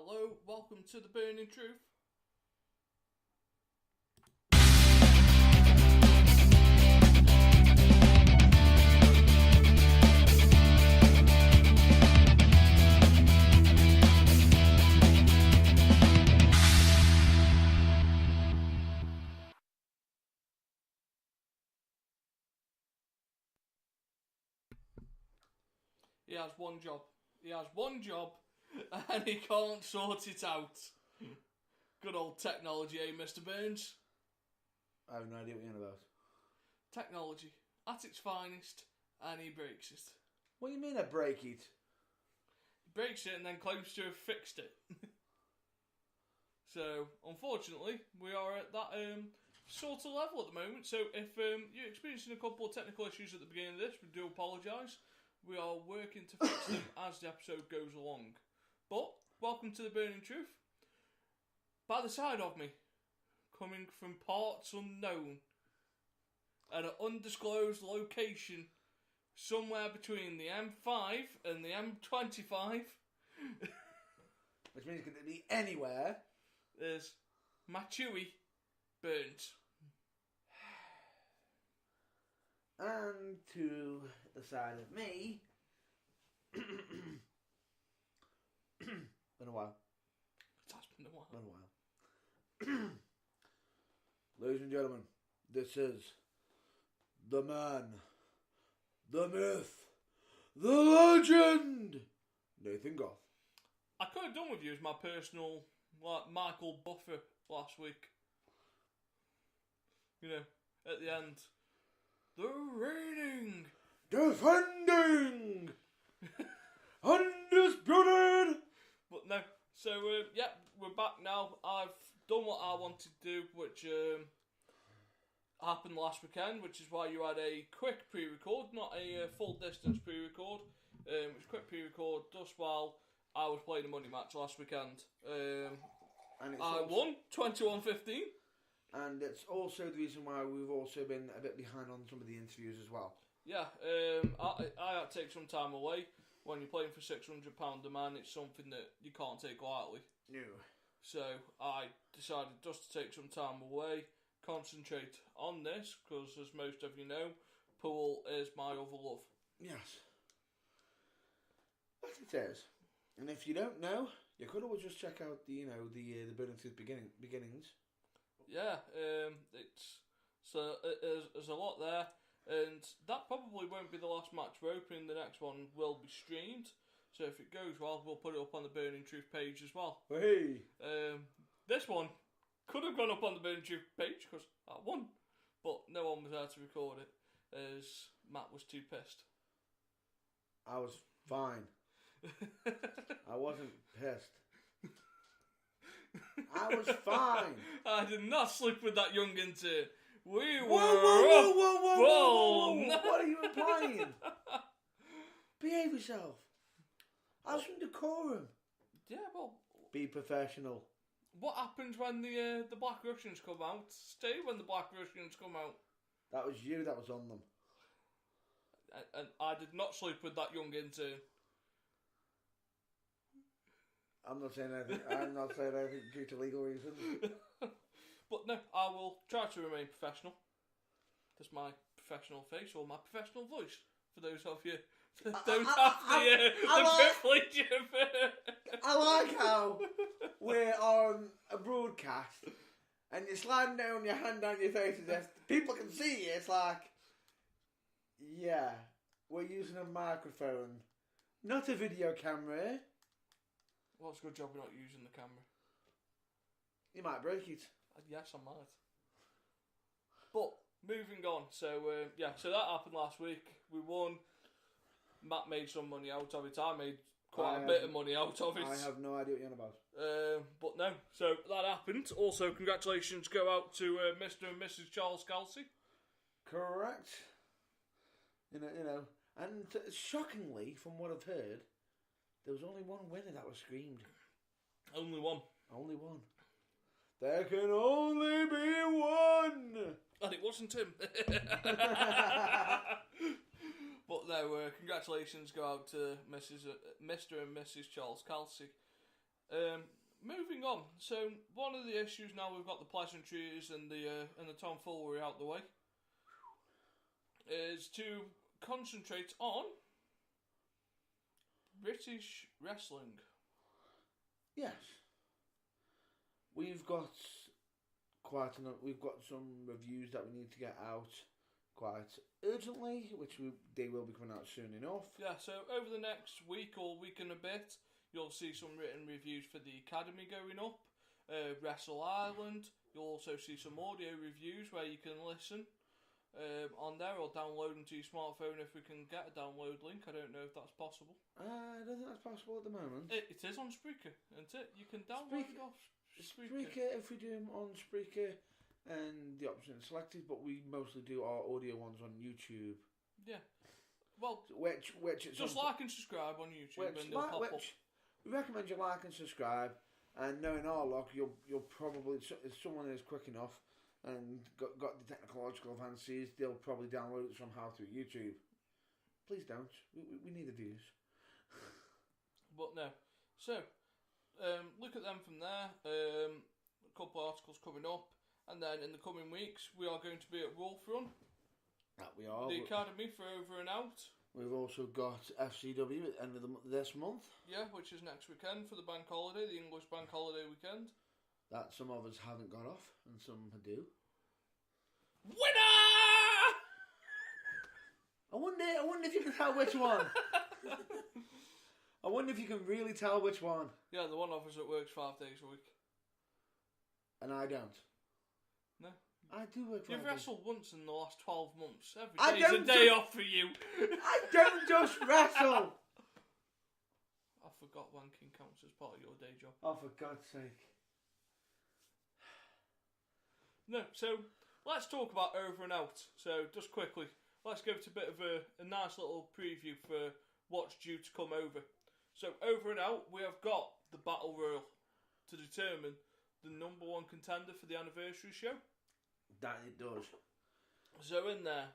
Hello, welcome to The Burning Truth. He has one job. And he can't sort it out. Good old technology, eh, Mr. Burns? I have no idea what you're on about. Technology, at its finest, and he breaks it. What do you mean I break it? He breaks it and then claims to have fixed it. So, unfortunately, we are at that sort of level at the moment. So, if you're experiencing a couple of technical issues at the beginning of this, we do apologise. We are working to fix them as the episode goes along. But, welcome to The Burning Truth. By the side of me, coming from parts unknown, at an undisclosed location, somewhere between the M5 and the M25, Which means it could be anywhere. there's Machewy Burns. And to the side of me... Been a while. It has been a while. Been a while. Ladies and gentlemen, this is the man, the myth, the legend, Nathan Goff. I could have done with you as my personal, like, Michael Buffer last week. You know, at the end. The reigning, Defending, undisputed. But no, so yeah, we're back now. I've done what I wanted to do, which happened last weekend, which is why you had a quick pre-record, not a full distance pre-record. It was a quick pre-record just while I was playing a money match last weekend. And it's I won 21-15. And it's also the reason why we've also been a bit behind on some of the interviews as well. Yeah, I had to take some time away. When you're playing for £600 a man, it's something that you can't take lightly. No. So I decided just to take some time away, concentrate on this, because as most of you know, pool is my other love. Yes. That it is. And if you don't know, you could always just check out the Burning Truth beginnings. Yeah, there's a lot there, and that probably won't be the last match we're opening. The next one will be streamed, so if it goes well, we'll put it up on the Burning Truth page as well. Hey! This one could have gone up on the Burning Truth page because I won, but no one was there to record it, as Matt was too pissed. I was fine. I wasn't pissed. I was fine. I did not sleep with that young intern. We were whoa. No. What are you implying? Behave yourself. Have some decorum. Yeah, well, Be professional. what happens when the Black Russians come out? Stay when the Black Russians come out. That was you that was on them. And I did not sleep with that young intern. I'm not saying anything due to legal reasons. But no, I will try to remain professional. That's my professional face or my professional voice. For those of you that don't have the privilege of... I like how we're on a broadcast and you're sliding down your hand down your face as if people can see you. It's like, yeah, we're using a microphone, not a video camera. Well, it's a good job we're not using the camera. You might break it. Yes, I might. But, moving on. So, so that happened last week. We won. Matt made some money out of it. I made quite a bit of money out of it. I have no idea what you're on about. But no, so that happened. Also, congratulations go out to Mr. and Mrs. Charles Kelsey. Correct. You know, and shockingly, from what I've heard, there was only one winner that was screamed. Only one. Only one. There can only be one! And it wasn't him. But no, congratulations go out to Mr. and Mrs. Charles Kelsey. Moving on. So one of the issues now we've got the pleasantries and the tomfoolery out the way is to concentrate on British wrestling. Yes. We've got we've got some reviews that we need to get out quite urgently, which they will be coming out soon enough. Yeah, so over the next week or week and a bit, you'll see some written reviews for the Academy going up, Wrestle Island. You'll also see some audio reviews where you can listen on there or download them to your smartphone if we can get a download link. I don't know if that's possible. I don't think that's possible at the moment. It is on Spreaker, isn't it? You can download it off Spreaker. If we do them on Spreaker and the option is selected, but we mostly do our audio ones on YouTube. Yeah. Well, which just like and subscribe on YouTube and they'll pop up. We recommend you like and subscribe, and knowing our luck, you'll probably, if someone is quick enough and got the technological advances, they'll probably download it somehow through YouTube. Please don't. We need the views. But no. So, look at them from there. A couple of articles coming up. And then in the coming weeks, we are going to be at Wolf Run. That we are. The Academy for Over and Out. We've also got FCW at the end of this month. Yeah, which is next weekend for the bank holiday, the English bank holiday weekend. That some of us haven't got off, and some do. Winner! I wonder if you can tell which one. I wonder if you can really tell which one. Yeah, the one of us that works 5 days a week. And I don't. No. I do work 5 days. You've wrestled once in the last 12 months. Every day's a day off for you. I don't just wrestle. I forgot wanking counts as part of your day job. Oh, for God's sake. No, so let's talk about Over and Out. So just quickly, let's give it a bit of a nice little preview for what's due to come over. So Over and Out, we have got the Battle Royal to determine the number one contender for the anniversary show. That it does. So in there,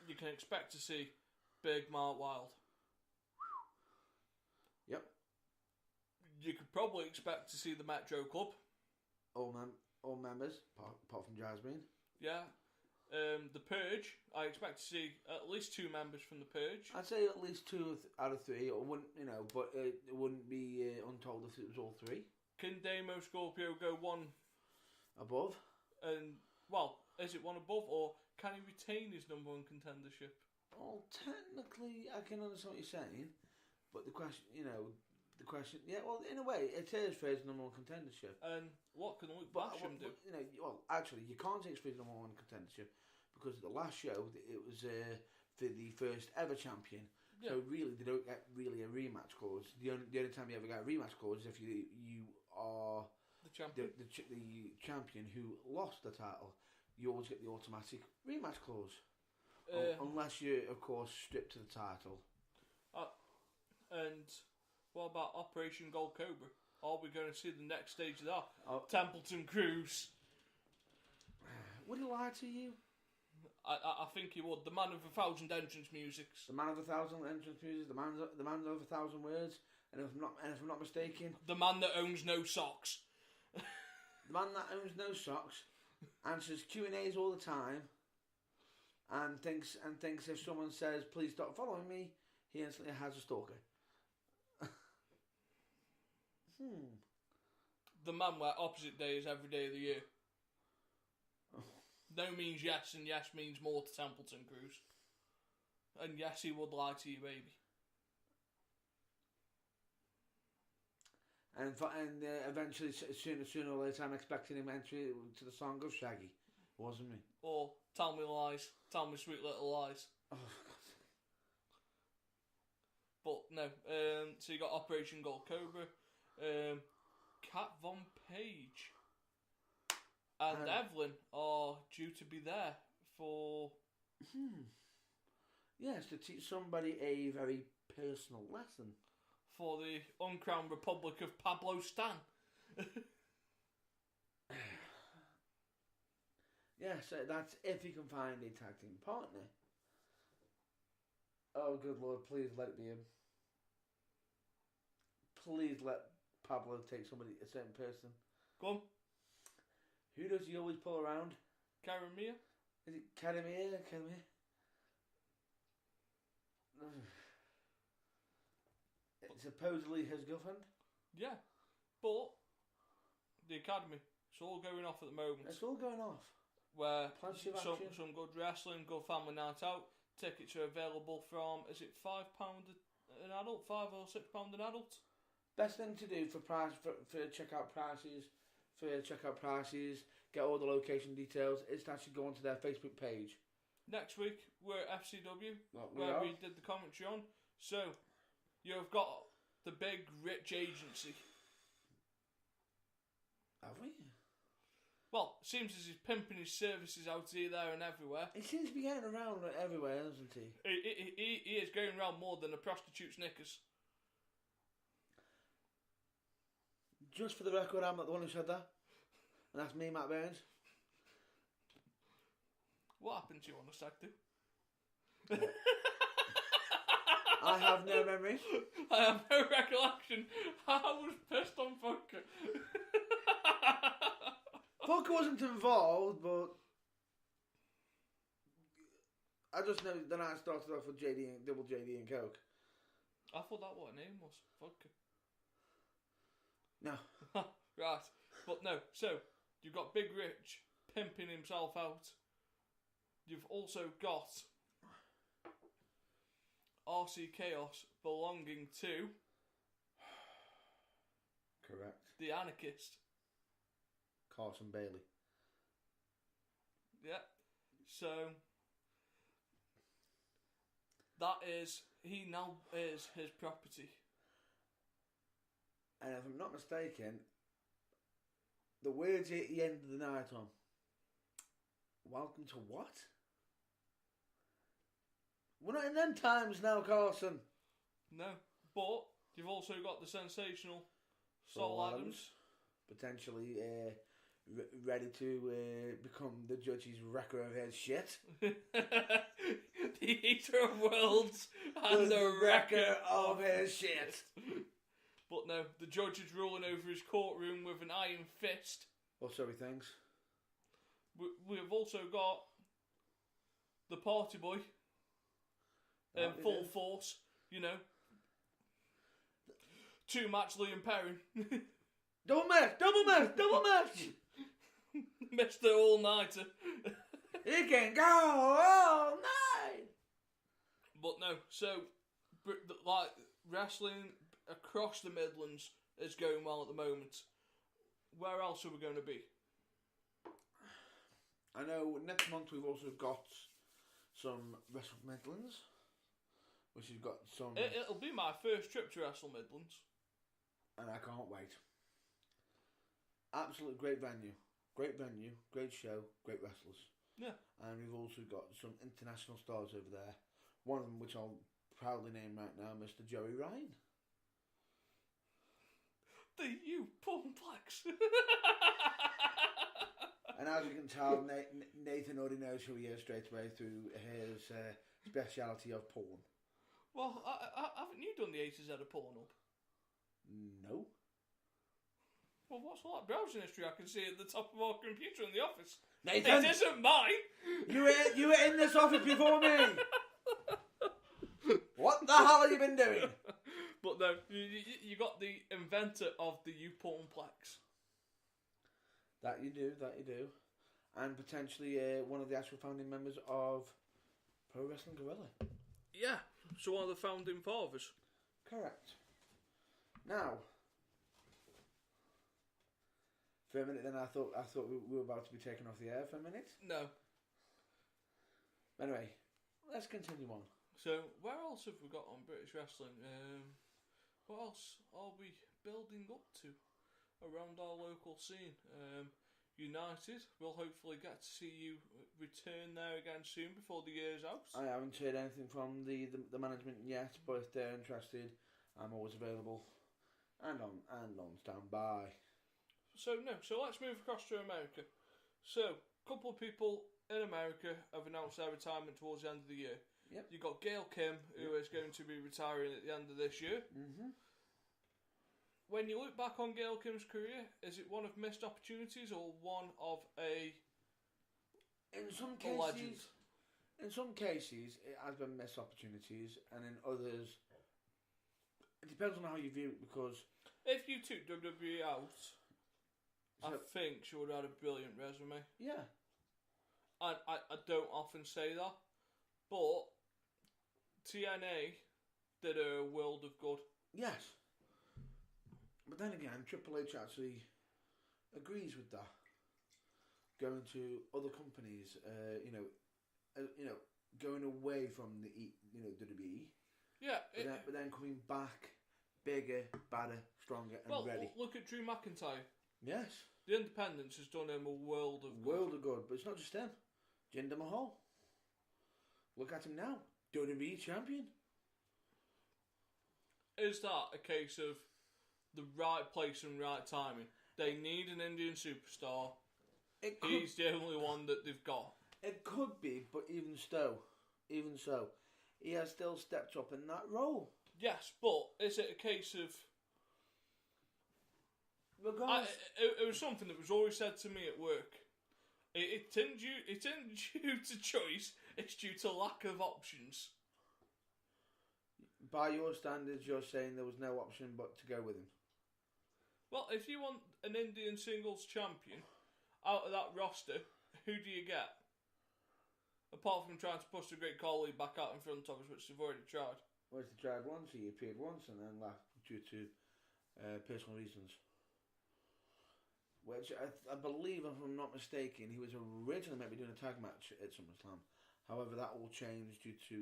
you can expect to see Big Mark Wilde. Yep. You could probably expect to see the Metro Club. All members, apart from Jasmine. Yeah. The Purge, I expect to see at least 2 members from the Purge. I'd say at least 2 out of 3. It wouldn't, but it wouldn't be untold if it was all 3. Can Damo Scorpio go one above? And, well, is it one above, or can he retain his number one contendership? Well, technically, I can understand what you're saying, but the question, yeah, well, in a way, it is for his number one contendership. And what can Luke Basham do? Actually, you can't take for his number one contendership because at the last show, it was for the first ever champion. Yeah. So really, they don't get really a rematch clause. The only time you ever get a rematch clause is if you are the champion, the champion who lost the title. You always get the automatic rematch clause, unless you, of course, strip to the title. And what about Operation Gold Cobra? Are we going to see the next stage of that? Templeton Cruz. Would he lie to you? I think he would. The man of 1,000 entrance musics. The man of 1,000 entrance music. The man of 1,000 words. And if I'm not mistaken, the man that owns no socks. The man that owns no socks answers Q&As all the time, and thinks if someone says please stop following me, he instantly has a stalker. The man where opposite day is every day of the year. No means yes, and yes means more to Templeton Cruz. And yes, he would lie to you, baby. And eventually, sooner or later, I'm expecting him entry to the song of Shaggy, wasn't me? Or tell me lies, tell me sweet little lies. Oh God. But no, so you got Operation Gold Cobra, Kat Von Page and Evelyn are due to be there for... Yes, to teach somebody a very personal lesson. For the uncrowned Republic of Pablo Stan. Yes, that's if he can find a tag team partner. Oh, good Lord, please let it be him. Please let Pablo take somebody, a certain person. Go on. Who does he always pull around? Caramia? Is it Caramir? Caramir? It's supposedly his girlfriend. Yeah. But the academy, it's all going off at the moment. It's all going off. Where Plenty of some action. good wrestling, good family night out. Tickets are available from, is it £5 an adult, £5 or £6 an adult? Best thing to do for checkout prices, get all the location details, is to actually go onto their Facebook page. Next week we're at FCW, We did the commentary on. So you've got the big rich agency. Have we? Well, it seems as he's pimping his services out here, there, and everywhere. He seems to be getting around everywhere, doesn't he? He is going around more than a prostitute's knickers. Just for the record, I'm not the one who said that. And that's me, Matt Burns. What happened to you on the stag do? I have no memory. I have no recollection. I was pissed on Funker. Fucker wasn't involved, but I just know the night started off with double JD and Coke. I thought that what her name was. Funker. No. Right. But no, so you've got Big Rich pimping himself out. You've also got RC Chaos belonging to Correct. the Anarchist. Carson Bailey. Yeah. So that is, he now is his property. And if I'm not mistaken, the words at the end of the night on, welcome to what? We're not in them times now, Carson. No. But you've also got the sensational Sol Adams. Potentially ready to become the judge's wrecker of his shit. The eater of worlds and the wrecker of his shit. But no, the judge is ruling over his courtroom with an iron fist. Or so he thinks. We've also got the party boy. Full force, you know. Two match Liam Perrin. Double match! Mr. All-Nighter. He can go all night! But no, so, like, wrestling across the Midlands is going well at the moment. Where else are we going to be? I know next month we've also got some Wrestle Midlands, which has got some... It'll be my first trip to Wrestle Midlands. And I can't wait. Absolute great venue, great show, great wrestlers. Yeah. And we've also got some international stars over there. One of them, which I'll proudly name right now, Mr. Joey Ryan. The U-Pumplex. And as you can tell, Nathan already knows who he is straight away through his speciality of porn. Well, haven't you done the A to Z of Pornhub? No. Well, what's all that browsing history I can see at the top of our computer in the office? Nathan! It isn't mine! You were in this office before me! What the hell have you been doing? But no, you got the inventor of the U-Pornplex. That you do. And potentially one of the actual founding members of Pro Wrestling Guerrilla. Yeah, so one of the founding fathers. Correct. Now, for a minute then I thought we were about to be taken off the air for a minute. No. Anyway, let's continue on. So, where else have we got on British wrestling? What else are we building up to around our local scene? United, we'll hopefully get to see you return there again soon before the year's out. I haven't heard anything from the management yet, but if they're interested, I'm always available and on standby. So let's move across to America. So, a couple of people in America have announced their retirement towards the end of the year. Yep. You've got Gail Kim, who is going to be retiring at the end of this year. Mm-hmm. when you look back on Gail Kim's career, is it one of missed opportunities or one of a In some legend? cases, it has been missed opportunities, and in others, it depends on how you view it. Because if you took WWE out, I So- think she would have had a brilliant resume. yeah, And I don't often say that, but TNA did her a world of good. yes. But then again, Triple H actually agrees with that. Going to other companies, going away from the WWE, Yeah. but then coming back bigger, badder, stronger, and Well, ready. look at Drew McIntyre. Yes, The Independence has done him a world of good. world of good, but it's not just him. Jinder Mahal. Look at him now, WWE champion. Is that a case of the right place and right timing? They need an Indian superstar. It could, He's the only one that they've got. it could be, but even so, he has still stepped up in that role. Yes, but is it a case of... Regardless, it was something that was always said to me at work. It isn't due to choice, it's due to lack of options. by your standards, you're saying there was no option but to go with him. Well, if you want an Indian singles champion out of that roster, who do you get? Apart from trying to push the Great Khali back out in front of us, which they've already tried. Well, he tried once, he appeared once, and then left due to personal reasons. Which I believe, if I'm not mistaken, he was originally meant to be doing a tag match at SummerSlam. However, that all changed due to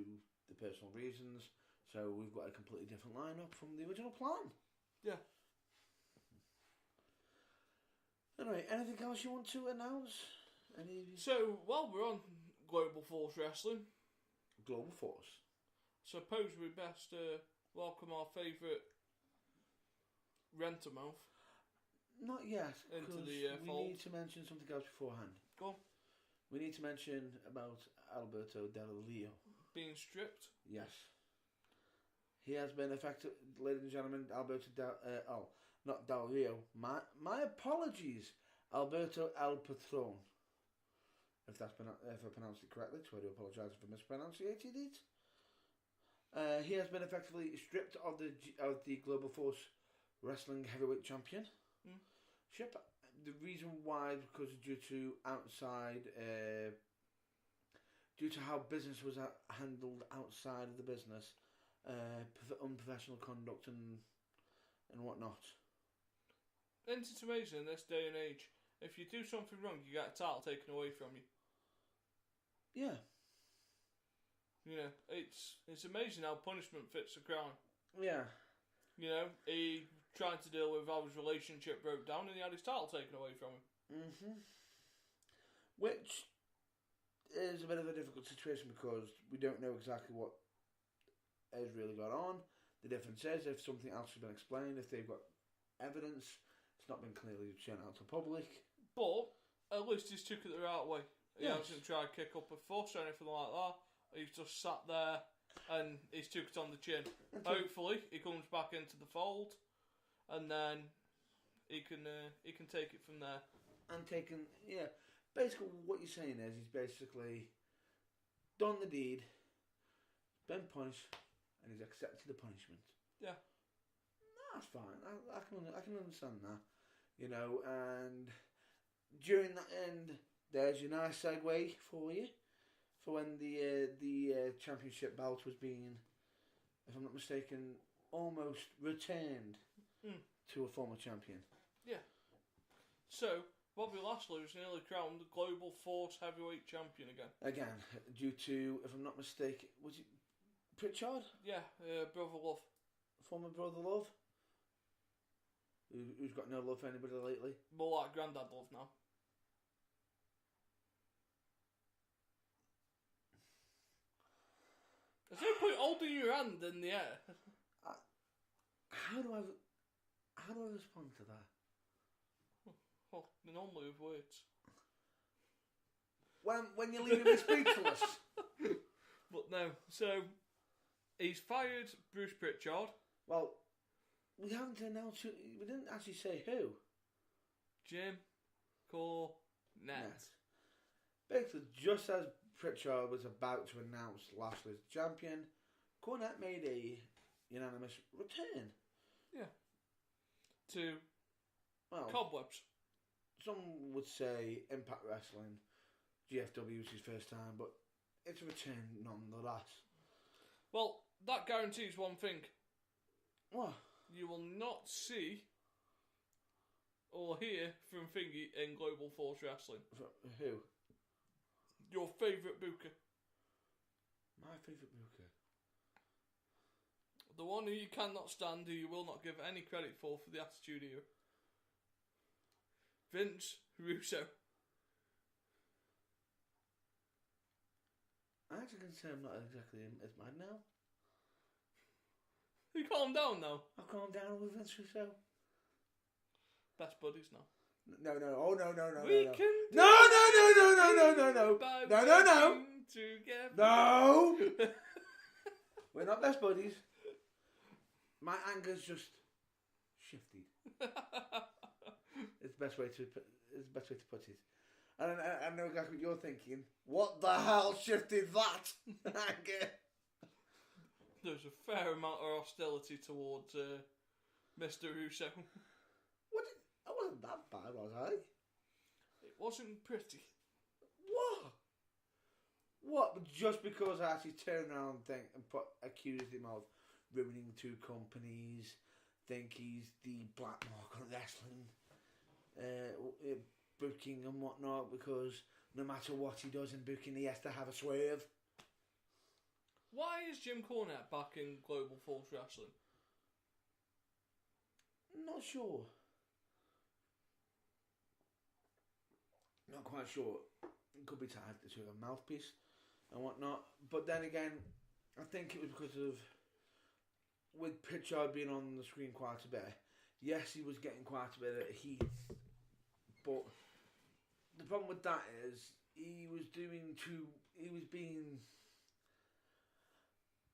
the personal reasons. So we've got a completely different lineup from the original plan. Yeah. Anyway, anything else you want to announce? Any So, while we're on Global Force Wrestling, Global Force? suppose we best welcome our favourite Rentamouth. Not yet, Into because the, we fold. need to mention something else beforehand. Go on. We need to mention about Alberto Del Rio. Being stripped. Yes. He has been affected, ladies and gentlemen, Alberto not Del Rio. My apologies, Alberto El Patron. If I pronounced it correctly, so I do apologise for mispronouncing it. He has been effectively stripped of the Global Force Wrestling Heavyweight Champion. Ship. The reason why is because due to how business was handled outside of the business, unprofessional conduct and whatnot. And it's amazing in this day and age. If you do something wrong, you get a title taken away from you. Yeah. You know, it's amazing how punishment fits the crime. Yeah. You know, he tried to deal with how his relationship broke down and he had his title taken away from him. Which is a bit of a difficult situation because we don't know exactly what has really gone on. The difference is if something else has been explained, if they've got evidence, it's not been clearly shown out to the public. But at least he's took it the right way. He Yes. hasn't tried to kick up a fuss or anything like that. He's just sat there and he's took it on the chin. Hopefully he comes back into the fold and then he can take it from there. And taken, yeah. Basically, what you're saying is he's basically done the deed, been punished, and he's accepted the punishment. Yeah. That's fine. I can understand that. You know, and during that end, there's your nice segue for you for when the championship belt was being, if I'm not mistaken, almost returned to a former champion. Yeah. So Bobby Lashley was nearly crowned the Global Force Heavyweight Champion again. Again, due to, if I'm not mistaken, was it Pritchard? Yeah, Brother Love. Former Brother Love? Who's got no love for anybody lately? More like Grandad Love now. There's no point holding your hand in the air. How do I respond to that? Well, normally with words. When you're leaving me speechless. But no, so he's fired Bruce Pritchard. Well, we haven't announced who, we didn't actually say who. Jim Cornette. Yes. Basically, just as Pritchard was about to announce Lashley's champion, Cornette made a unanimous return. Yeah. To Well, Cobwebs. some would say Impact Wrestling, GFW was his first time, but it's a return nonetheless. Well, that guarantees one thing. What? You will not see or hear from Thingy in Global Force Wrestling. Who? Your favourite booker. My favourite booker. The one who you cannot stand, who you will not give any credit for the Attitude Era. Vince Russo. I actually can say I'm not exactly in his mind now. You calm down now. I've calmed down with Vince Russo. Best buddies now. No. Oh, no. We no. can do No. by No. working together. No. We're not best buddies. My anger's just shifted. It's the best way to put it. And I know exactly what you're thinking. What the hell shifted that anger? There's a fair amount of hostility towards Mr. Russo. I wasn't that bad, was I? It wasn't pretty. What? But just because I actually turned around and accused him of ruining two companies, think he's the black mark on wrestling, booking and whatnot, because no matter what he does in booking, he has to have a swerve. Why is Jim Cornette back in Global Force Wrestling? Not sure. Not quite sure. It could be tied to a mouthpiece and whatnot. But then again, I think it was because of, with Pritchard being on the screen quite a bit, yes, he was getting quite a bit of heat. But the problem with that is,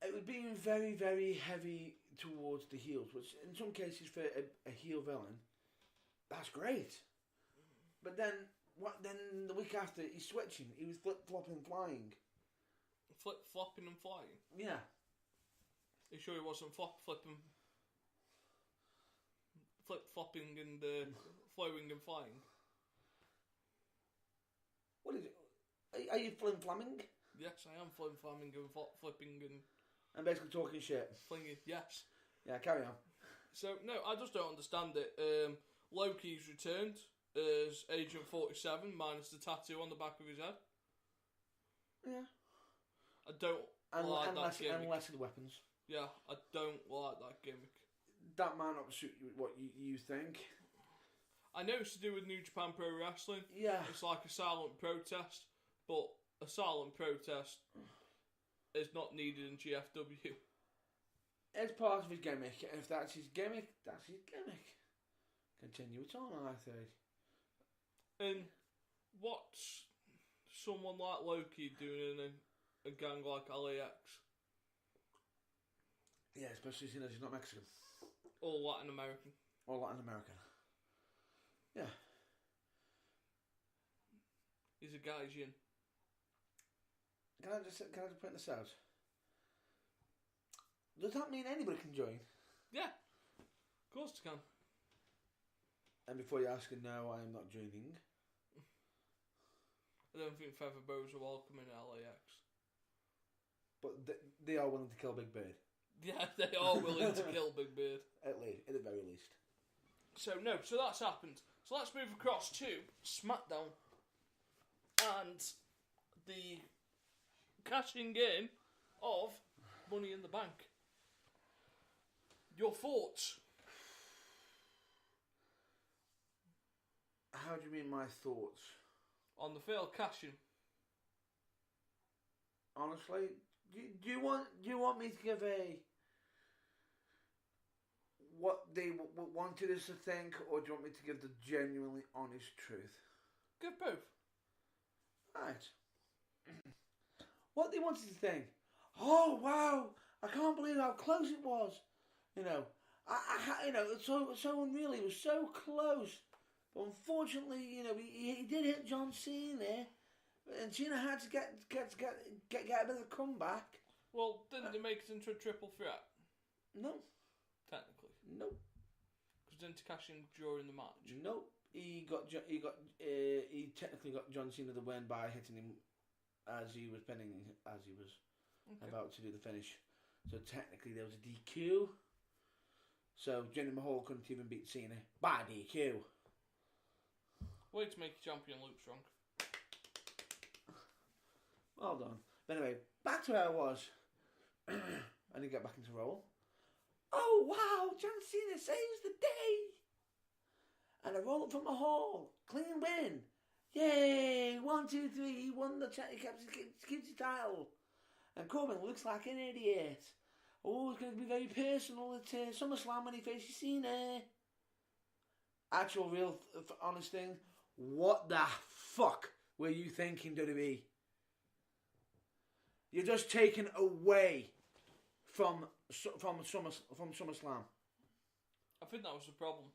it was being very, very heavy towards the heels, which in some cases for a heel villain, that's great. But then the week after, he's switching. He was flip-flopping, flying. Flip-flopping and flying? Yeah. You sure he wasn't flip-flopping and flowing and flying? What is it? Are you flim-flamming? Yes, I am flim-flamming and flipping and... I'm basically talking shit. Flinging, yes. Yeah, carry on. So, no, I just don't understand it. Loki's returned as Agent 47, minus the tattoo on the back of his head. Yeah. I don't like that gimmick. And less of the weapons. Yeah, I don't like that gimmick. That might not suit what you think. I know it's to do with New Japan Pro Wrestling. Yeah. It's like a silent protest, but a silent protest is not needed in GFW. It's part of his gimmick. If that's his gimmick, that's his gimmick. Continue it on, I think. And what's someone like Loki doing in a gang like LAX? Yeah, especially seeing as he's not Mexican. Or Latin American. Or Latin American. Yeah. He's a Gaijin. Can I just point this out? Does that mean anybody can join? Yeah. Of course they can. And before you're asking, no, I am not joining. I don't think Feather Bows are welcome in LAX. But they are willing to kill Big Bird. Yeah, they are willing to kill Big Beard. At the very least. So that's happened. So let's move across to SmackDown. And the cashing in of Money in the Bank. Your thoughts? How do you mean my thoughts? On the failed cashing. Honestly, do you want me to give what they wanted us to think, or do you want me to give the genuinely honest truth? Give both. Right. What they wanted to think. Oh wow! I can't believe how close it was. You know, so unreal. He was so close, but unfortunately, he did hit John Cena, and Cena had to get a bit of a comeback. Well, didn't they make it into a triple threat? No, Technically, nope, because didn't he cash in during the match? nope. He technically got John Cena the win by hitting him as he was about to do the finish. So technically there was a DQ. So Jinder Mahal couldn't even beat Cena by DQ. Way to make your champion look strong. Well done. But anyway, back to where I was. I didn't get back into roll. Oh wow, John Cena saves the day. And a roll up from Mahal. Clean win. Yay! 1, 2, 3. He won the keeps the title. And Corbin looks like an idiot. Oh, it's going to be very personal at SummerSlam when he faces Cena. Actual, real, honest thing. What the fuck were you thinking, WWE? You're just taken away from SummerSlam. I think that was the problem.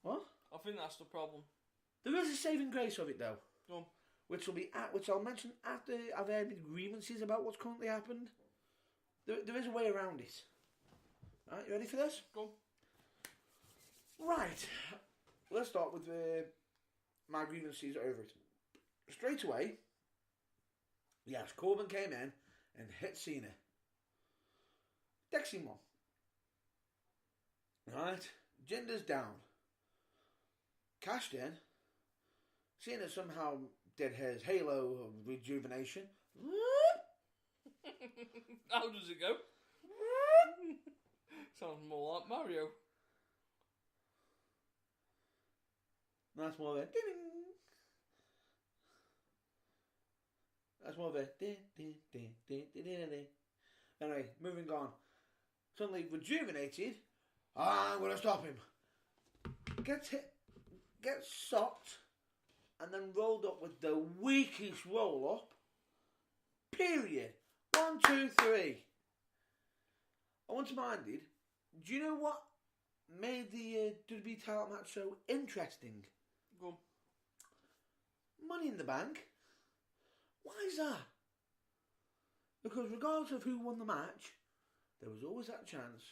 What? I think that's the problem. There is a saving grace of it, though. Go on. Which I'll mention after I've heard the grievances about what's currently happened. There is a way around it. Alright, you ready for this? Go on. Right. Let's start with my grievances over it. Straight away, yes, Corbin came in and hit Cena. Dixie Mon. Right. Jinder's down. Cashed in. Cena somehow did his Halo rejuvenation. How does it go? Sounds more like Mario. That's more of a ding. That's more of a ding, ding, ding, ding, ding, ding, ding. Anyway, moving on. Suddenly rejuvenated. I'm going to stop him. Gets hit, gets socked, and then rolled up with the weakest roll up. Period. 1, 2, 3. I once minded. Do you know what made the WWE title match so interesting? Go on. Money in the Bank. Why is that? Because regardless of who won the match, there was always that chance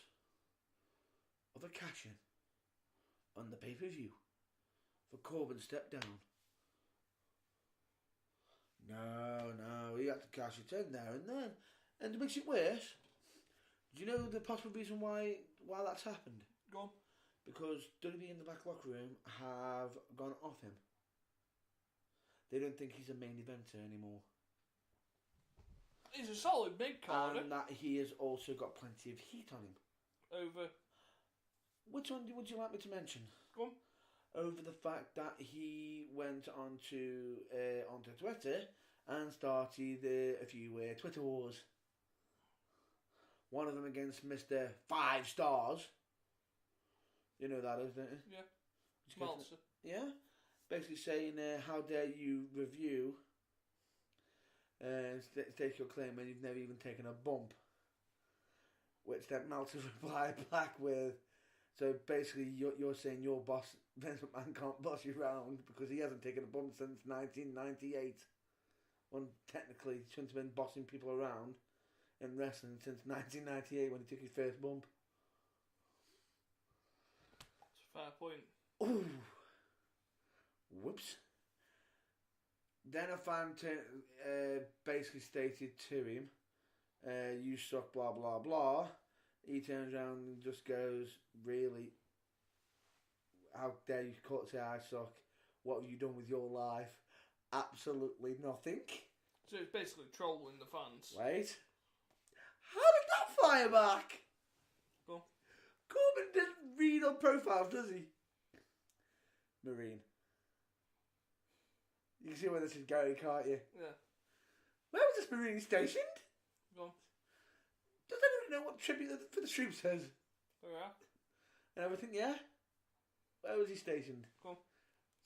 of a cash-in on the pay-per-view for Corbin step down. No, he had to cash it in there and then. And to make it worse, do you know the possible reason why that's happened? Go on. Because WWE in the back locker room have gone off him. They don't think he's a main eventer anymore. He's a solid big card. And that he has also got plenty of heat on him. Over. Which one would you like me to mention? Go on. Over the fact that he went onto Twitter and started a few Twitter wars. One of them against Mr. 5 Stars. You know that is, don't you? Yeah. Meltzer. Yeah? Basically saying, how dare you review stake your claim when you've never even taken a bump. Which then Meltzer replied back with, so basically you're saying your boss, Vince McMahon, can't boss you around because he hasn't taken a bump since 1998. When technically he shouldn't have been bossing people around in wrestling since 1998 when he took his first bump. That's a fair point. Ooh. Whoops. Then a fan basically stated to him, you suck, blah, blah, blah. He turns around and just goes, really? How dare you say I suck? What have you done with your life? Absolutely nothing. So it's basically trolling the fans. Wait. How did that fire back? Go. Corbin didn't read on profiles, does he? Marine. You can see where this is going, can't you? Yeah. Where was this Marine stationed? Go. Does anyone know what tribute for the troops says? Oh yeah. And everything, yeah? Where was he stationed? Go.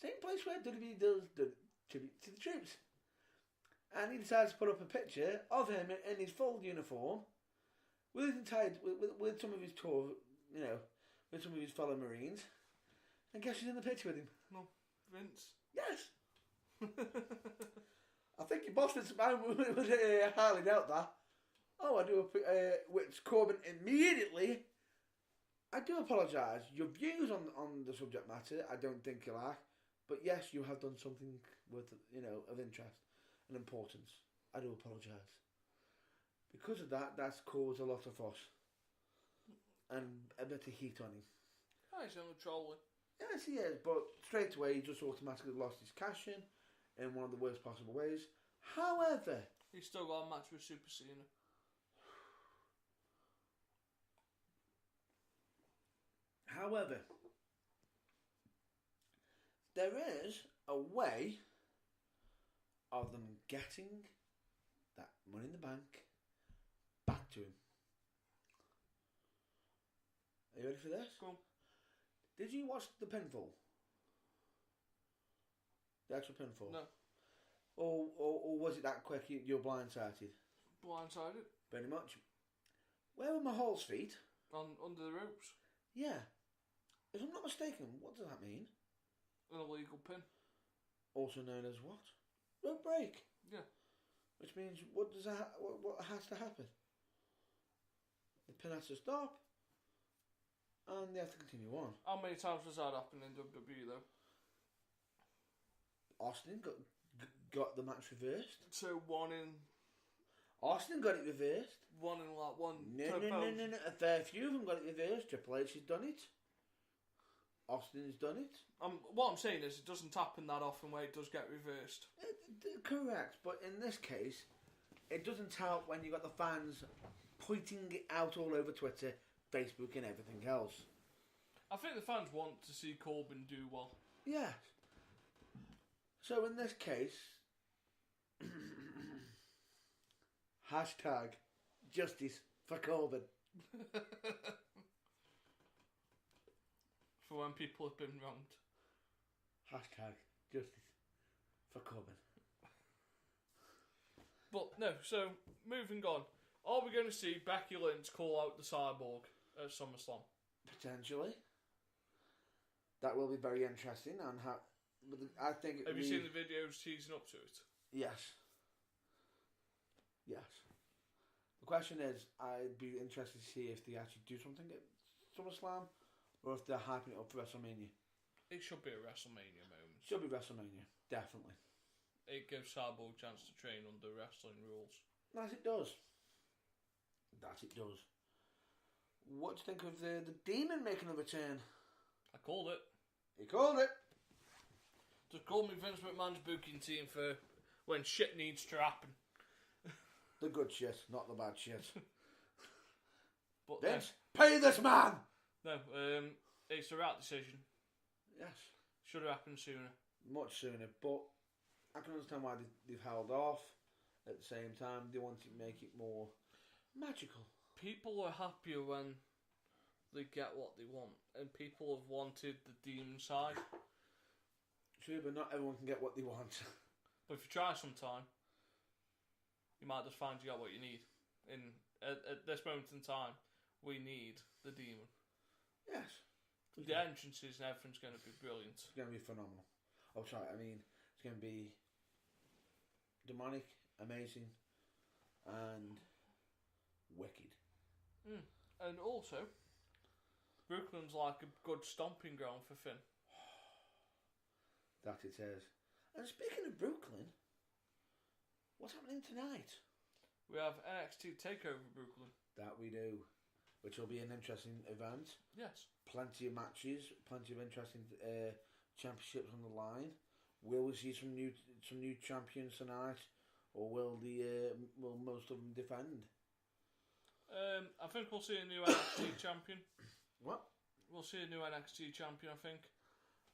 Same place where WWE does the tribute to the troops. And he decides to put up a picture of him in his full uniform with his entire with some of his tour with some of his fellow Marines. And guess who's in the picture with him? No, Vince. Yes. I think your boss would highly doubt that. Oh, I do. Which Corbin immediately. I do apologise. Your views on the subject matter, I don't think you like. But yes, you have done something worth, of interest and importance. I do apologise. Because of that, that's caused a lot of fuss and a bit of heat on him. Oh, he's only trolling. Yes, he is, but straight away he just automatically lost his cash in one of the worst possible ways. However, he's still got a match with Super Cena. However, there is a way of them getting that Money in the Bank back to him. Are you ready for this? Go on. Did you watch the pinfall? The actual pinfall? No. Or was it that quick you're blindsided? Blindsided. Pretty much. Where were Mahal's feet? Under the ropes. Yeah. If I'm not mistaken, what does that mean? An illegal pin. Also known as what? Rope break. Yeah. Which means what has to happen? The pin has to stop, and they have to continue on. How many times has that happened in WWE though? Austin got the match reversed. So one in. Austin got it reversed. One in like one. No. A fair few of them got it reversed. Triple H has done it. Austin's done it. What I'm saying is it doesn't happen that often where it does get reversed. Correct, but in this case, it doesn't help when you got the fans pointing it out all over Twitter, Facebook, and everything else. I think the fans want to see Corbin do well. Yes. So in this case, hashtag justice for Corbin. For when people have been wronged. Hashtag justice for Corbin. But no, so moving on. Are we going to see Becky Lynch call out the Cyborg at SummerSlam? Potentially. That will be very interesting. And I think. Have you seen the videos teasing up to it? Yes. Yes. The question is, I'd be interested to see if they actually do something at SummerSlam, or if they're hyping it up for WrestleMania. It should be a WrestleMania moment. Should be WrestleMania, definitely. It gives Cyborg a chance to train under wrestling rules. That it does. That it does. What do you think of the Demon making a return? I called it. You called it. Just call me Vince McMahon's booking team for when shit needs to happen. The good shit, not the bad shit. But Vince, pay this man! No, it's the right decision. Yes. Should have happened sooner. Much sooner, but I can understand why they've held off. At the same time, they want to make it more magical. People are happier when they get what they want, and people have wanted the Demon side. True, but not everyone can get what they want. But if you try sometime, you might just find you got what you need. At this moment in time, we need the Demon. Yes. The entrances and everything's going to be brilliant. It's going to be phenomenal. Oh, sorry, I mean, it's going to be demonic, amazing, and wicked. And also, Brooklyn's like a good stomping ground for Finn. That it is. And speaking of Brooklyn, what's happening tonight? We have NXT TakeOver Brooklyn. That we do, which will be an interesting event. Yes. Plenty of matches, plenty of interesting championships on the line. Will we see some new champions tonight, or will most of them defend? I think we'll see a new NXT champion. What? We'll see a new NXT champion, I think.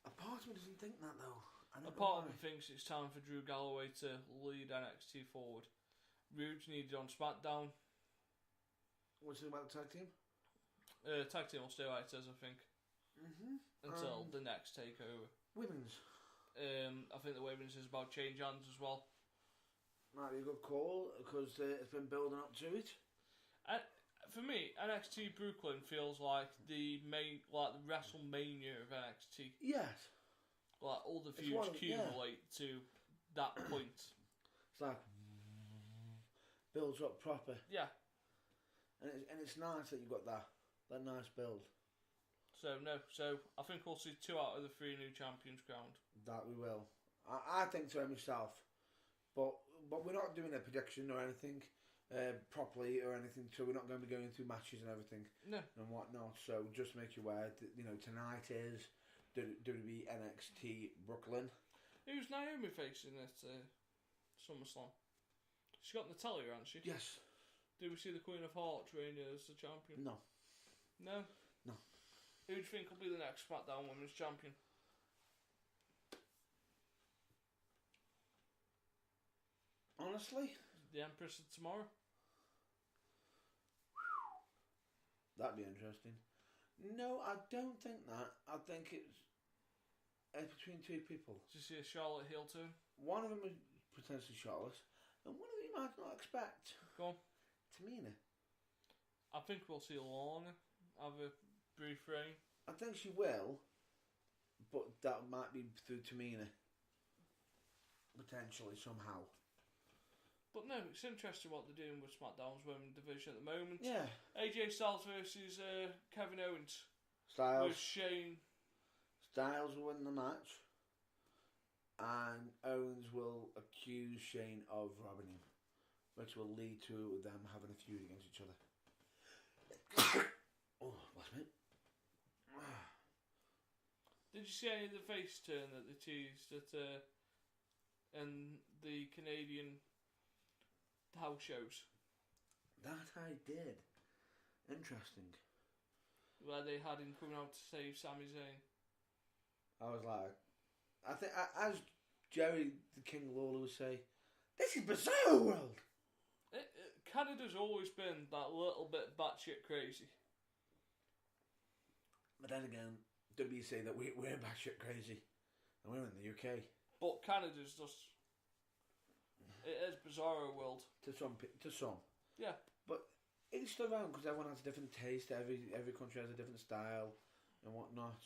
A part of me doesn't think that though. A part of me thinks it's time for Drew Galloway to lead NXT forward. Rude's needed on SmackDown. What's it about the tag team? Tag team will stay like it is, I think. Until the next takeover. Women's. I think the women's is about change hands as well. Might be a good call because it's been building up to it. for me, NXT Brooklyn feels like the main, like the WrestleMania of NXT. Yes. Like all the It's feuds one of- accumulate to that point. It's like builds up proper, Yeah. and it's nice that you've got that nice build. So I think we'll see 2 out of the 3 new champions crowned. That we will. I think so myself, but we're not doing a prediction or anything properly or anything. So we're not going to be going through matches and everything No. and whatnot. So just make you aware that tonight is WWE NXT Brooklyn. Who's Naomi facing at SummerSlam? She got Natalia, hasn't she? Yes. Do we see the Queen of Hearts reigning as the champion? No. No? No. Who do you think will be the next SmackDown Women's Champion? Honestly, The Empress of Tomorrow? that'd be interesting. No, I don't think that. I think it's between 2 people. Do you see a Charlotte heel turn? One of them is potentially Charlotte, and one of them you might not expect. Go on. Tamina. I think we'll see Lana have a brief reign. I think she will, but that might be through Tamina. Potentially, somehow. But no, it's interesting what they're doing with SmackDown's women's division at the moment. Yeah. AJ Styles versus Kevin Owens. Styles. With Shane. Styles will win the match, and Owens will accuse Shane of robbing him, which will lead to them having a feud against each other. Oh, bless me. Did you see any of the face turn that they teased at in the Canadian house shows? That I did. Interesting. Where they had him coming out to save Sami Zayn. I was like, I think, as Jerry the King Lawler would say, this is Bizarro World. Canada's always been that little bit batshit crazy. But then again, WWE say that we're batshit crazy, and we're in the UK. But Canada's just, it is Bizarro World. To some. Yeah. But it's still around because everyone has a different taste. Every country has a different style and whatnot.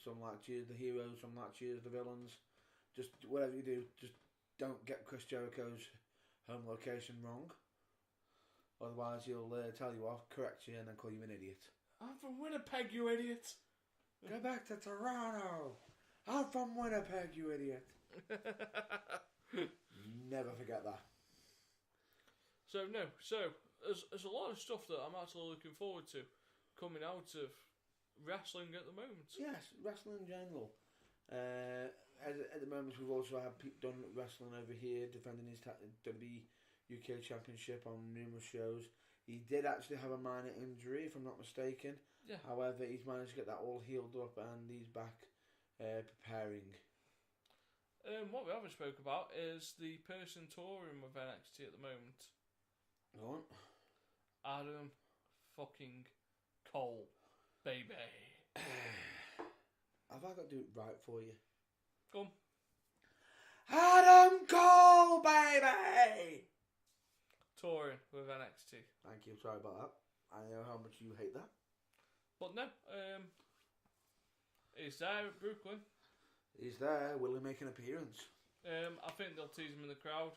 Some like cheers the heroes, some like cheers the villains. Just whatever you do, just don't get Chris Jericho's home location wrong. Otherwise, he'll tell you off, correct you, and then call you an idiot. I'm from Winnipeg, you idiot. Go back to Toronto. I'm from Winnipeg, you idiot. Never forget that. So there's a lot of stuff that I'm actually looking forward to coming out of wrestling at the moment. Yes, wrestling in general. At the moment, we've also had Pete Dunne wrestling over here, defending his WWE UK Championship on numerous shows. He did actually have a minor injury, if I'm not mistaken. Yeah. However, he's managed to get that all healed up, and he's back preparing. What we haven't spoke about is the person touring with NXT at the moment. Go on. Adam fucking Cole, baby. Have I got to do it right for you? Go on. Adam Cole, baby! Touring with NXT. Thank you, sorry about that. I know how much you hate that. But no, he's there at Brooklyn. He's there, will he make an appearance? I think they'll tease him in the crowd.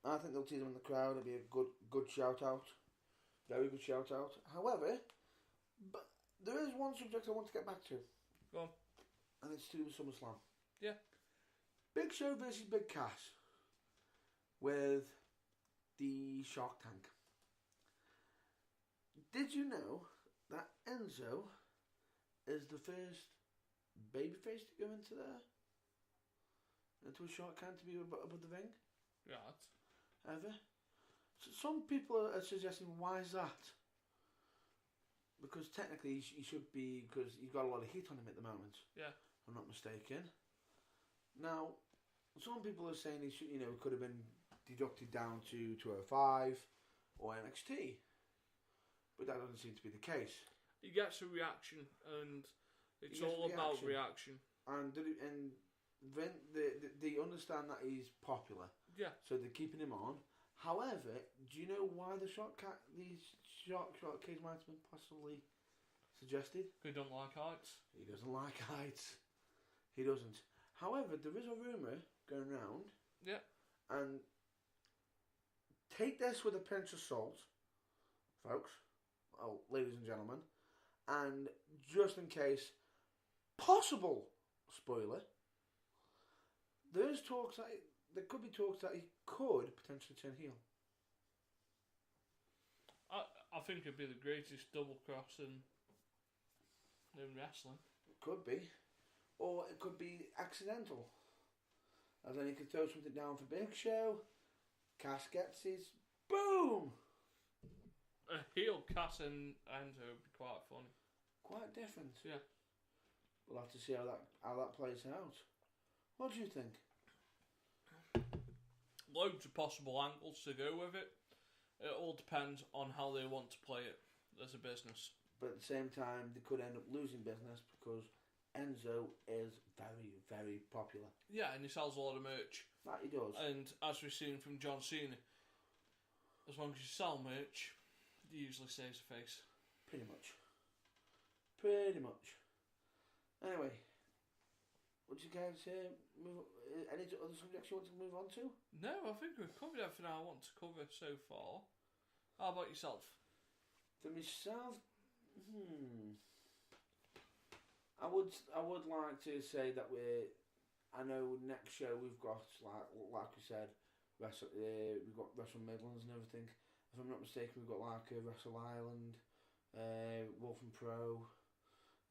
I think they'll tease him in the crowd. It'll be a good shout out. Very good shout out. However, but there is one subject I want to get back to. Go on. And it's to do with SummerSlam. Yeah. Big Show versus Big Cass. With the Shark Tank. Did you know that Enzo is the first babyface to go into a Shark Tank to be above the ring? Right. Ever? So some people are suggesting, why is that? Because technically he should be, because he's got a lot of heat on him at the moment. Yeah. If I'm not mistaken. Now, some people are saying he should, could have been deducted down to 205 or NXT. But that doesn't seem to be the case. He gets a reaction, and it's all about reaction. And they understand that he's popular. Yeah. So they're keeping him on. However, do you know why these shark cage might have been possibly suggested? Who don't like heights? He doesn't like heights. He doesn't. However, there is a rumour going around. Yeah. And take this with a pinch of salt, folks. Oh, ladies and gentlemen. And just in case, possible spoiler. There could be talks that he could potentially turn heel. I think it'd be the greatest double cross in wrestling. It could be. Or it could be accidental. As in he could throw something down for Big Show. Cass gets his. Boom! A heel Cass and Enzo would be quite funny. Quite different. Yeah. We'll have to see how that plays out. What do you think? Loads of possible angles to go with it. It all depends on how they want to play it as a business. But at the same time, they could end up losing business because Enzo is very, very popular. Yeah, and he sells a lot of merch. That he does. And as we've seen from John Cena, as long as you sell merch, he usually saves a face. Pretty much. Pretty much. Anyway, would you guys move? Any other subjects you want to move on to? No, I think we've covered everything I want to cover so far. How about yourself? For myself, I would like to say that I know next show we've got like we said, we've got Wrestle Midlands and everything. If I'm not mistaken, we've got like Wrestle Island, Wolf and Pro,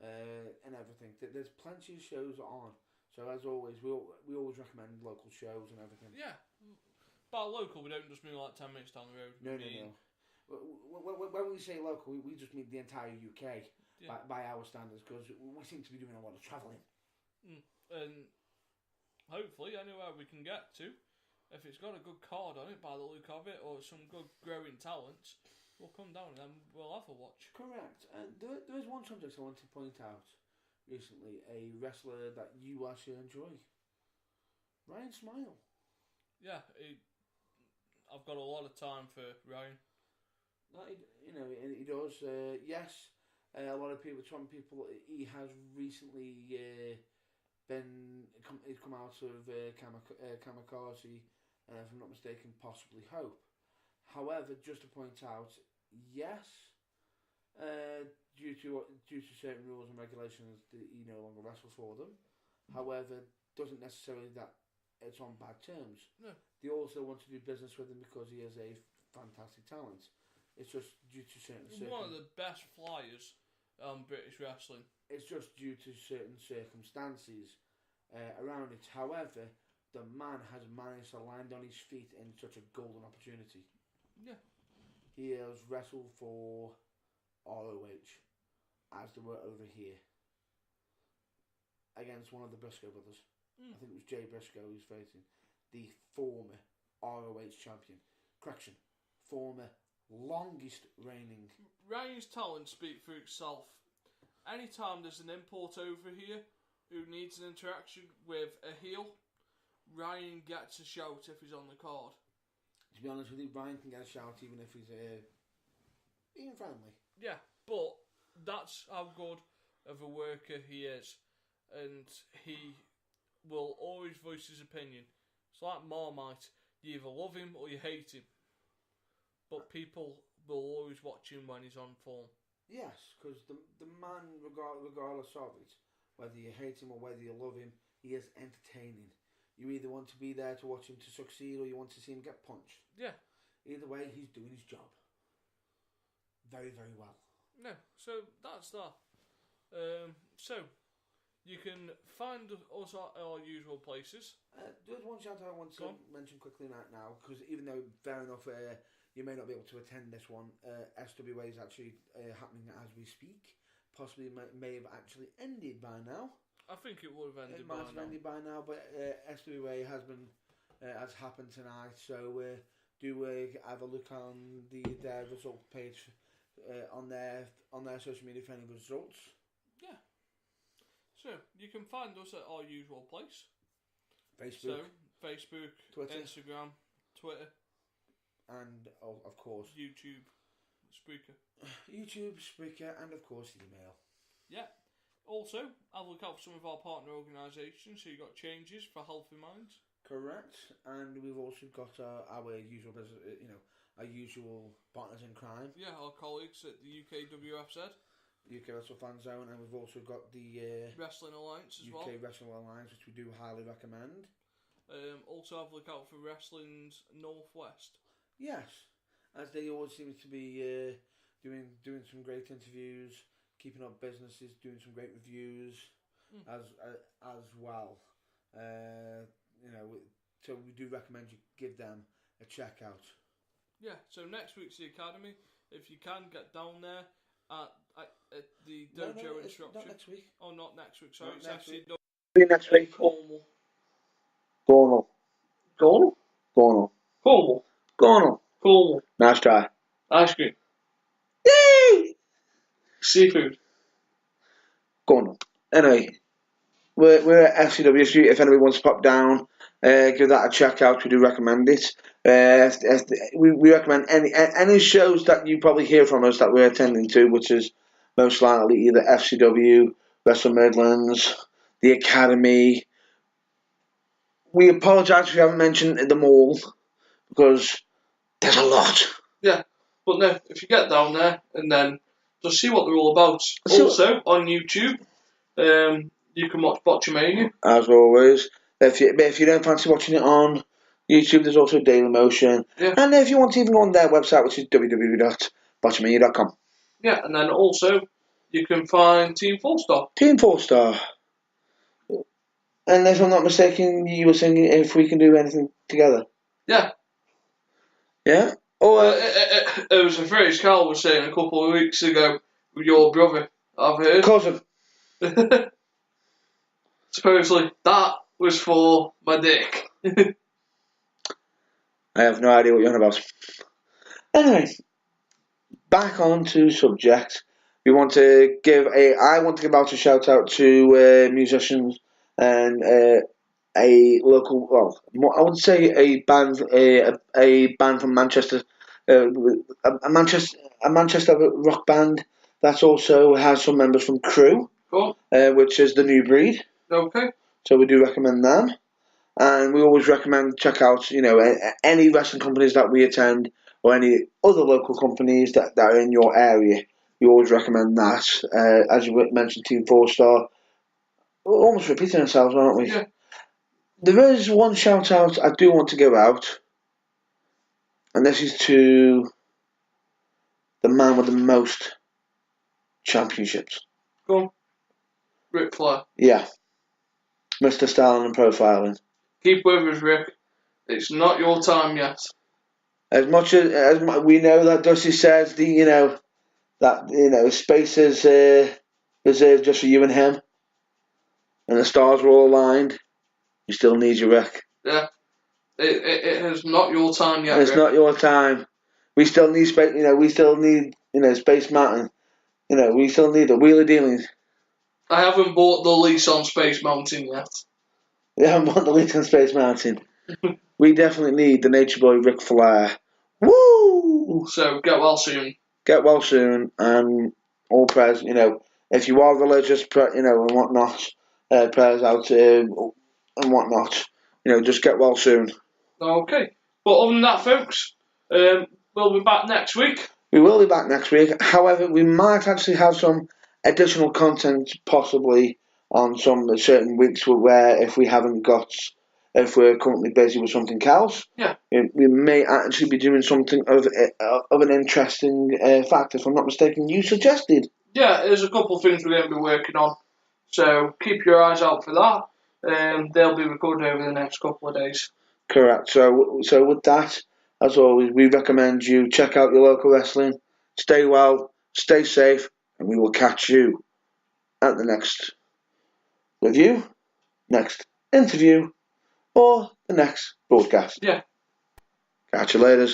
and everything. There's plenty of shows on. So as always, we always recommend local shows and everything. Yeah, by local we don't just mean like 10 minutes down the road. No. When we say local, we just mean the entire UK by our standards, because we seem to be doing a lot of travelling. And hopefully anywhere we can get to, if it's got a good card on it by the look of it, or some good growing talents, we'll come down and then we'll have a watch. Correct. And there is one subject I want to point out recently, a wrestler that you actually enjoy, Ryan Smile. Yeah, I've got a lot of time for Ryan. He does. Yes, a lot of people. Some people. He has recently he's come out of Kamikaze, if I'm not mistaken, possibly Hope. However, just to point out, yes, due to certain rules and regulations, he no longer wrestles for them. However, doesn't necessarily that it's on bad terms. No. They also want to do business with him because he has a fantastic talent. It's just due to certain one of the best flyers British wrestling. It's just due to certain circumstances around it. However, the man has managed to land on his feet in such a golden opportunity. Yeah. He has wrestled for ROH, as they were over here, against one of the Briscoe brothers. I think it was Jay Briscoe he was facing, the former ROH champion. Correction, former longest reigning. Ryan's talent speaks for itself. Anytime there's an import over here who needs an interaction with a heel, Ryan gets a shout if he's on the card. To be honest with you, Ryan can get a shout even if he's being friendly. Yeah, but that's how good of a worker he is, and he will always voice his opinion. It's like Marmite. You either love him or you hate him. But people will always watch him when he's on form. Yes, because the man, regardless of it, whether you hate him or whether you love him, he is entertaining. You either want to be there to watch him to succeed or you want to see him get punched. Yeah. Either way, he's doing his job. Very, very well. No, so that's that. So, you can find us at our usual places. There's one shout I want to mention quickly right now, because even though, fair enough, you may not be able to attend this one, SWA is actually happening as we speak. Possibly may have actually ended by now. I think it would have ended by now. It might have ended by now, but SWA has happened tonight, so do have a look on their result page on their social media for any results. Yeah. So, you can find us at our usual place. Facebook, Facebook, Twitter. Instagram, Twitter. and of course YouTube, Spreaker. YouTube, Spreaker, and of course email. Yeah. Also, have a look out for some of our partner organisations. So you got Changes for Healthy Minds. Correct, and we've also got our usual, our usual partners in crime. Yeah, our colleagues at the UKWFZ. UK Wrestle Fan Zone, and we've also got the Wrestling Alliance as well. UK Wrestling Alliance, which we do highly recommend. Also have a look out for Wrestling's Northwest. Yes, as they always seem to be doing some great interviews, keeping up businesses, doing some great reviews as well. So we do recommend you give them a check out. Yeah, so next week's the Academy. If you can, get down there at the dojo instruction. Not next week. Oh, not next week. Sorry, Not it's next actually week. Next week. Cornwall. Cornwall. Nice try. Ice cream. Yay! Seafood. Cornwall. Anyway, we're at FCW Street. If anybody wants to pop down, give that a check out. We do recommend it. We recommend any shows that you probably hear from us that we're attending to, which is most likely either FCW, Wrestle Midlands, the Academy. We apologise if we haven't mentioned them all because there's a lot. Yeah, but no, if you get down there and then just see what they're all about. Also on YouTube, you can watch Botchamania. As always, if you don't fancy watching it on YouTube, there's also Dailymotion. Yeah. And if you want to even go on their website, which is www.botchamania.com. Yeah, and then also you can find Team 4-Star. Team 4-Star. And if I'm not mistaken, you were saying if we can do anything together. Yeah. Yeah? Or it was a phrase Carl was saying a couple of weeks ago with your brother, I've heard. cousin. Supposedly that was for my dick. I have no idea what you're on about. Anyway, back on to subject. I want to give out a shout out to musicians and a local, well, I would say a band from Manchester, a Manchester rock band that also has some members from Crew, Cool. Which is the New Breed. Okay. So we do recommend them, and we always recommend check out any wrestling companies that we attend or any other local companies that are in your area. We always recommend that. As you mentioned, Team 4-Star. We're almost repeating ourselves, aren't we? Yeah. There is one shout out I do want to give out, and this is to the man with the most championships. Go on. Ric Flair. Yeah. Mr. Styling and Profiling. Keep with us, Rick. It's not your time yet. As much as we know that Dusty says that space is reserved just for you and him, and the stars were all aligned, you still need your Rick. Yeah. It is not your time yet. And it's Rick. not your time. We still need space. We still need Space Mountain. We still need the wheeler dealings. I haven't bought the lease on Space Mountain yet. We haven't bought the lease on Space Mountain. We definitely need the Nature Boy Ric Flair. Woo! So get well soon. Get well soon, and all prayers. If you are religious, and whatnot, prayers out and whatnot. Just get well soon. Okay. But other than that, folks, we'll be back next week. We will be back next week. However, we might actually have some additional content possibly on some certain weeks where if we're currently busy with something else, yeah, we may actually be doing something of an interesting fact. If I'm not mistaken, you suggested. Yeah, there's a couple of things we're going to be working on, so keep your eyes out for that. They'll be recorded over the next couple of days. Correct. So with that, as always, we recommend you check out your local wrestling. Stay well, stay safe, and we will catch you at the next review, next interview, or the next broadcast. Yeah. Catch you later.